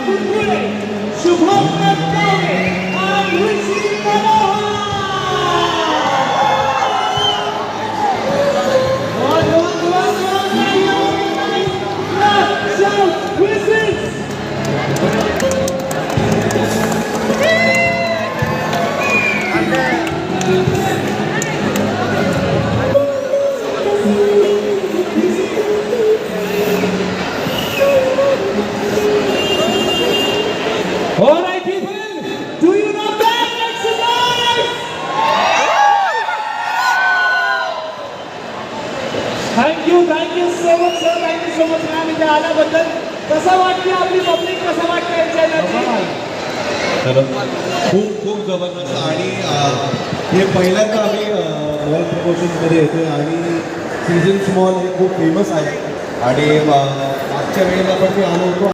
Kurkure, Shubham नटकारे and Rishi Manohar. South Wizards. All right, people, do you know that? Make some noise! Thank you so much, sir. Thank you so much, ma'am. इथे आल्याबद्दल कसं वाटतं आपली public, कसं वाटतं यांच्या energy? तर खूप खूप जबरदस्त आणि हे पहिल्यांदा आम्ही मॉल प्रमोशन्समध्ये येतो आणि सीझन मॉल हे खूप फेमस आहे आणि मागच्या वेळेला पण मी आलो होतो.